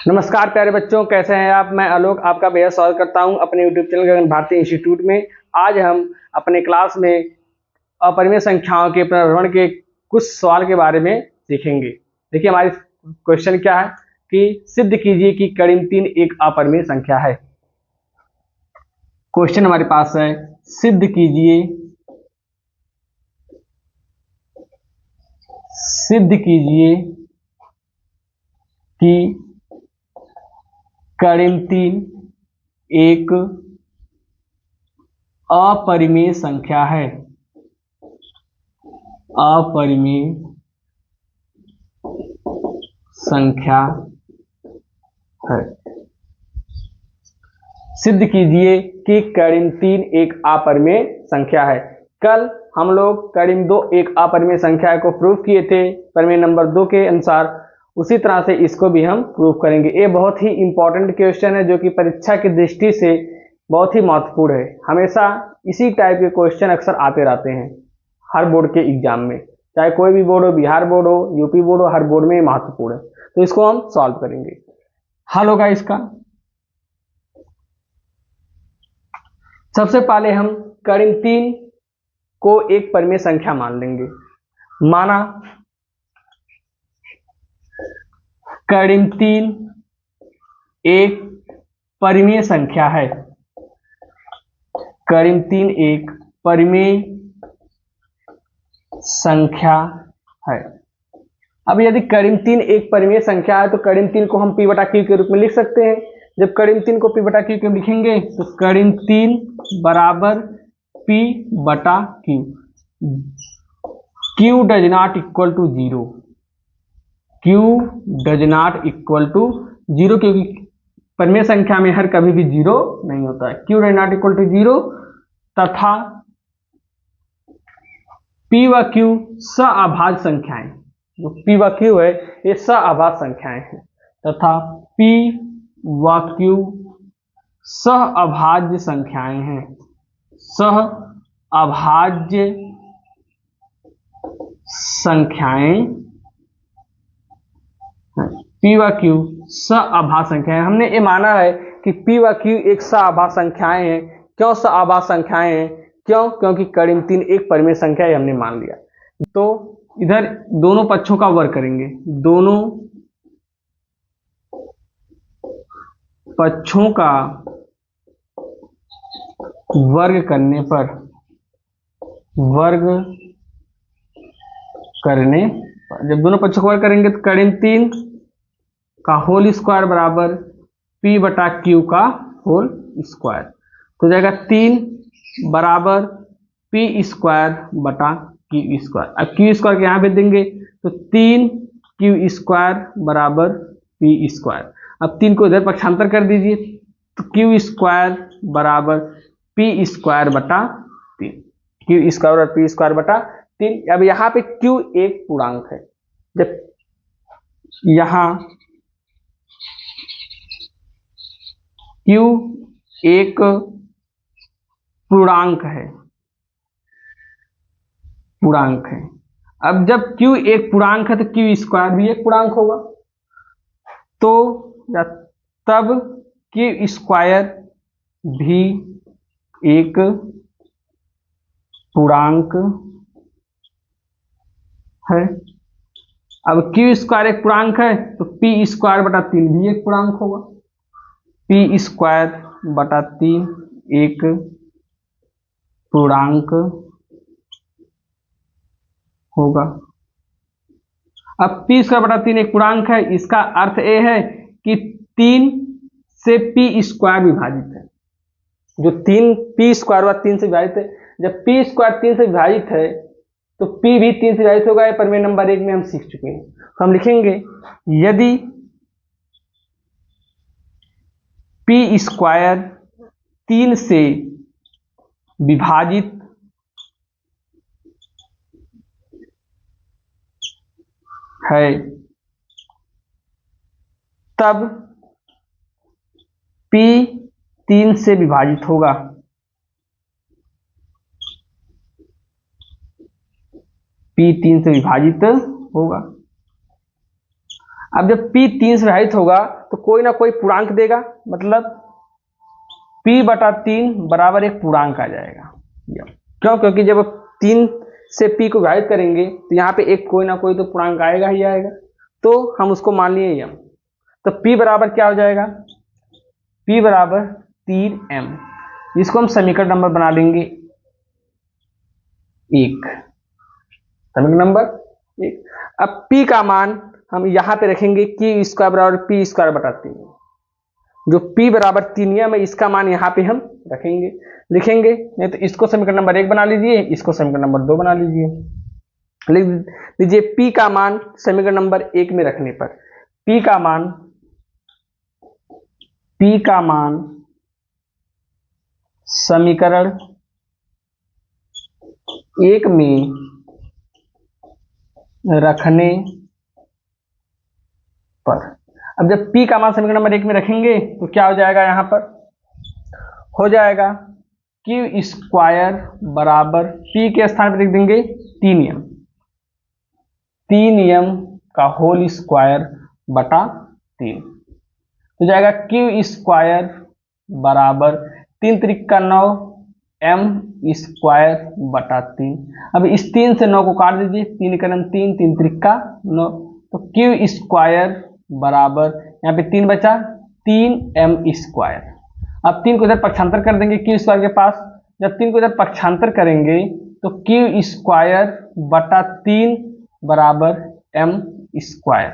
नमस्कार प्यारे बच्चों, कैसे हैं आप। मैं आलोक आपका बेहद स्वागत करता हूं अपने यूट्यूब चैनल गगन भारती इंस्टीट्यूट में। आज हम अपने क्लास में अपरिमेय संख्याओं के पुनर्भ्रमण के कुछ सवाल के बारे में सीखेंगे। देखिए हमारी क्वेश्चन क्या है कि सिद्ध कीजिए कि करीब 3 एक अपरिमेय संख्या है। क्वेश्चन हमारे पास है, सिद्ध कीजिए कि करीब 3 एक अपरिमेय संख्या है। अपरिमेय संख्या है। सिद्ध कीजिए कि करीब 3 एक अपरिमेय संख्या है। कल हम लोग करीब 2 एक अपरिमेय संख्या को प्रूव किए थे प्रमेय नंबर 2 के अनुसार। उसी तरह से इसको भी हम प्रूव करेंगे। ये बहुत ही इंपॉर्टेंट क्वेश्चन है जो कि परीक्षा की दृष्टि से बहुत ही महत्वपूर्ण है। हमेशा इसी टाइप के क्वेश्चन अक्सर आते रहते हैं हर बोर्ड के एग्जाम में, चाहे कोई भी बोर्ड हो, बिहार बोर्ड हो, यूपी बोर्ड हो, हर बोर्ड में महत्वपूर्ण है। तो इसको हम सॉल्व करेंगे। हल होगा इसका। सबसे पहले हम करीब 3 को एक परिमेय संख्या मान लेंगे। माना करीब 3 एक परिमेय संख्या है। करीब 3 एक परिमेय संख्या है। अब यदि करीब 3 एक परिमेय संख्या है तो करीब 3 को हम p/q के रूप में लिख सकते हैं। जब करीब 3 को p/q के लिखेंगे तो करीब 3 बराबर p/q। q does not equal to 0। q does not equal to 0 क्योंकि परिमेय संख्या में हर कभी भी 0 नहीं होता है। q does not equal to 0 तथा p व q सअभाज्य संख्याएं। जो p व q है ये सअभाज्य संख्याएं हैं तथा p व q सहअभाज्य संख्याएं हैं। सहअभाज्य संख्याएं p व q सअभाज्य संख्याएं। हमने ये माना है कि p व q एक सअभाज्य संख्याएं हैं। क्यों सअभाज्य संख्याएं हैं? क्योंकि करीब 3 एक परिमेय संख्या है, हमने मान लिया। तो इधर दोनों पक्षों का वर्ग करेंगे। दोनों पक्षों का वर्ग करने पर जब दोनों पक्षों का वर्ग करेंगे तो करीब 3 का होल स्क्वायर बराबर p/q का होल स्क्वायर। तो जाएगा 3 बराबर p² बटा q स्क्वायर। अब q स्क्वायर के यहाँ भेज देंगे तो 3q² बराबर p²। अब 3 को इधर पक्षांतर कर दीजिए तो q² बराबर p² बटा 3। q² और p² बटा 3। अब यहाँ पे q एक पूर्णांक है। जब यहाँ q एक पूर्णांक है। अब जब q एक पूर्णांक है तो q² भी एक पूर्णांक होगा। तो तब q² भी एक पूर्णांक है। अब q² एक पूर्णांक है तो p² बटा 3 भी एक पूर्णांक होगा। p² बटा 3 एक पूर्णांक होगा। अब p² बटा 3 एक पूर्णांक है, इसका अर्थ ये है कि 3 से p² विभाजित है। जो 3 p² व 3 से विभाजित है। जब p² 3 से विभाजित है तो p भी 3 से विभाजित होगा। ये प्रमेय नंबर 1 में हम सीख चुके हैं। तो हम लिखेंगे यदि p² 3 से विभाजित है तब p 3 से विभाजित होगा। p 3 से विभाजित होगा। अब जब p 3 से विभाजित होगा तो कोई ना कोई पूर्णांक देगा, मतलब p बटा 3 बराबर एक पूर्णांक आ जाएगा। क्यों? क्योंकि जब 3 से p को विभाजित करेंगे तो यहाँ पे एक कोई ना कोई तो पूर्णांक आएगा ही आएगा, तो हम उसको मान लिए m। तो p बराबर क्या हो जाएगा? p बराबर 3m। इसको हम समीकरण नंबर बना लेंगे 1, समीकरण नंबर 1। अब p का मान हम यहाँ पे रखेंगे q स्क्वायर बराबर p स्क्वायर बटा 3। जो p बराबर 3m है इसका मान यहाँ पे हम रखेंगे, लिखेंगे। नहीं तो इसको समीकरण नंबर 1 बना लीजिए, इसको समीकरण नंबर 2 बना लीजिए। लिख लीजिए p का मान समीकरण नंबर 1 में रखने पर p का मान समीकरण 1 में रखने पर, अब जब p का मान समीकरण नंबर 1 में रखेंगे तो क्या हो जाएगा? यहाँ पर हो जाएगा q स्क्वायर बराबर p के स्थान पर लिख देंगे 3m का होल स्क्वायर बटा 3। तो जाएगा q स्क्वायर बराबर 3 त्रिक का 9 m स्क्वायर बटा 3। अब इस 3 से 9 को काट दीजिए, 3 का 3, 3 त्रिक का 9, तो q स्क्वायर बराबर यहाँ पे 3 बचा 3m स्क्वायर। अब 3 को इधर पक्षांतर कर देंगे q स्क्वायर के पास। जब 3 को इधर पक्षांतर करेंगे तो q स्क्वायर बटा 3 बराबर m स्क्वायर,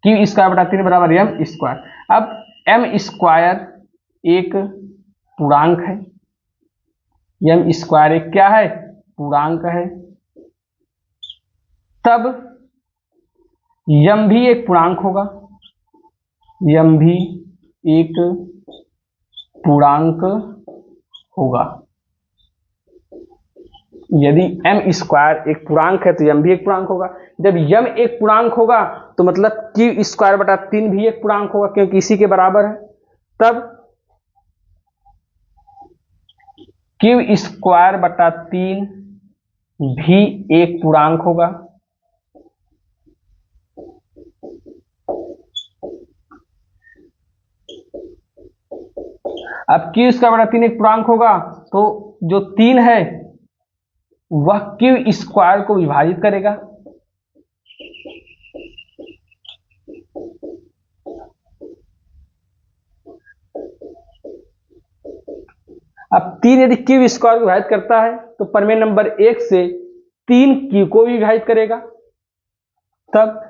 q स्क्वायर बटा 3 बराबर m स्क्वायर। अब m स्क्वायर एक पूर्णांक है, m स्क्वायर एक क्या है? पूर्णांक है। तब m भी एक पूर्णांक होगा, m भी एक पूर्णांक होगा। यदि m स्क्वायर एक पूर्णांक है तो m भी एक पूर्णांक होगा। जब m एक पूर्णांक होगा तो मतलब q स्क्वायर बटा 3 भी एक पूर्णांक होगा, क्योंकि इसी के बराबर है। तब q स्क्वायर बटा 3 भी एक पूर्णांक होगा। अब q स्क्वायर बटा 3 एक पूर्णांक होगा तो जो 3 है वह q स्क्वायर को विभाजित करेगा। अब 3 यदि q स्क्वायर को विभाजित करता है तो प्रमेय नंबर 1 से 3 q को भी विभाजित करेगा। तब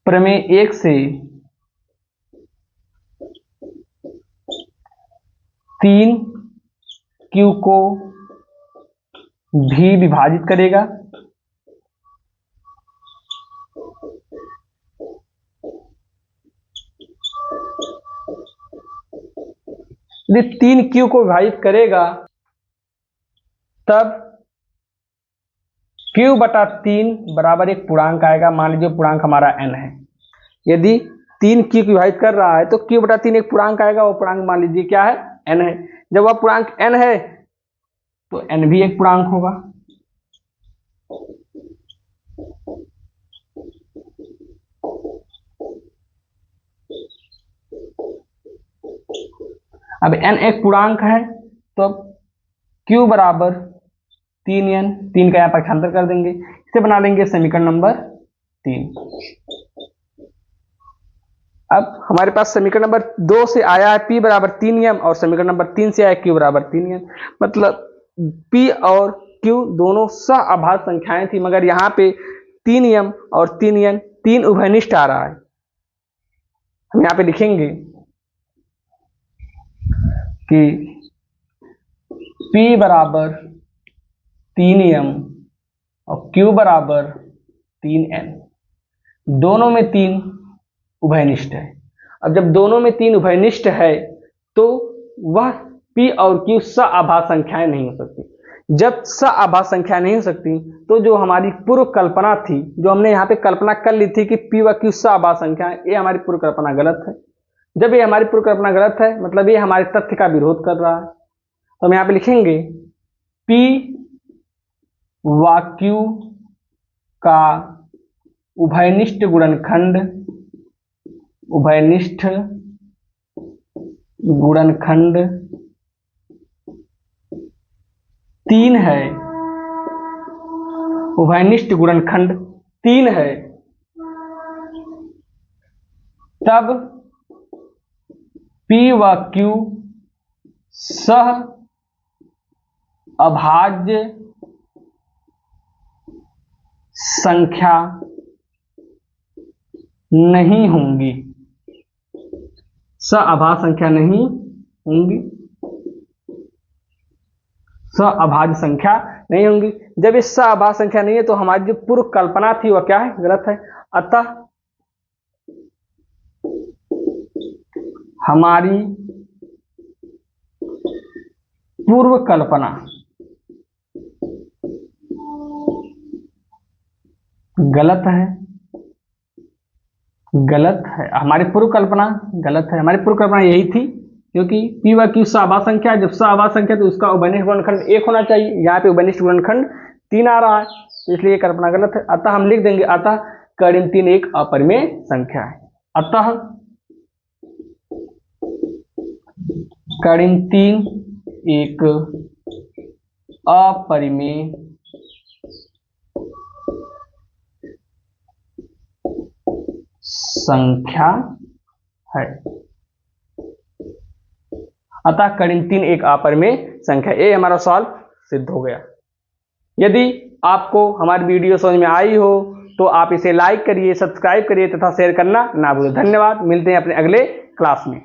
प्रमेय 1 से 3 q को भी विभाजित करेगा। यदि 3 q को विभाजित करेगा तब q बटा 3 बराबर एक पूर्णांक आएगा। मान लीजिए पूर्णांक हमारा n है। यदि 3 q को विभाजित कर रहा है तो q बटा 3 एक पूर्णांक आएगा। वो पूर्णांक मान लीजिए क्या है? n है। जब वह पूर्णांक n है तो n भी एक पूर्णांक होगा। अब n एक पूर्णांक है तो q बराबर 3n, 3 का यहाँ पक्षांतर कर देंगे, इसे बना लेंगे समीकरण नंबर 3। अब हमारे पास समीकरण नंबर 2 से आया है p बराबर 3m और समीकरण नंबर 3 से आया q बराबर 3n। मतलब p और q दोनों सह संख्याएं थी, मगर यहाँ पे 3m और 3n 3 उभयनिष्ठ आ रहा है। हम यहाँ पे लिखेंगे कि p बराबर 3m और q बराबर 3n, दोनों में 3 उभयनिष्ठ है। अब जब दोनों में 3 उभयनिष्ठ है तो वह p और q सह संख्याएं नहीं हो सकती। जब सह संख्या नहीं हो सकती तो जो हमारी पूर्व कल्पना थी, जो हमने यहाँ पे कल्पना कर ली थी कि p व q सह संख्या है, ये हमारी पूर्व कल्पना गलत है। जब ये हमारी पूर्व कल्पना गलत है मतलब ये हमारे तथ्य का विरोध कर रहा है। तो हम यहाँ पे लिखेंगे p व q का उभयनिष्ठ गुणनखंड, उभयनिष्ठ गुणनखंड 3 है, उभयनिष्ठ गुणनखंड 3 है, तब P व Q सह अभाज्य संख्या नहीं होंगी, सअभाज्य संख्या नहीं होंगी, सअभाज्य संख्या नहीं होंगी। जब ये सअभाज्य संख्या नहीं है तो हमारी जो पूर्व कल्पना थी वह क्या है, गलत है। अतः हमारी पूर्व कल्पना गलत है, गलत है, हमारी पूर्व कल्पना गलत है। हमारी पूर्व कल्पना यही थी क्योंकि P व Q सअभाज्य संख्या, जब सअभाज्य संख्या तो उसका उभयनिष्ठ गुणनखंड 1 होना चाहिए, यहाँ पे उभयनिष्ठ गुणनखंड 3 आ रहा है, तो इसलिए ये कल्पना गलत है। अतः हम लिख देंगे अतः कर्ण 3 एक अपरिमेय संख्या है। अतः कर्ण 3 एक अपरिमेय संख्या है। अतः कर्ण 3 एक अपरिमेय संख्या, ये हमारा सवाल सिद्ध हो गया। यदि आपको हमारी वीडियो समझ में आई हो तो आप इसे लाइक करिए, सब्सक्राइब करिए तथा शेयर करना ना भूलें। धन्यवाद, मिलते हैं अपने अगले क्लास में।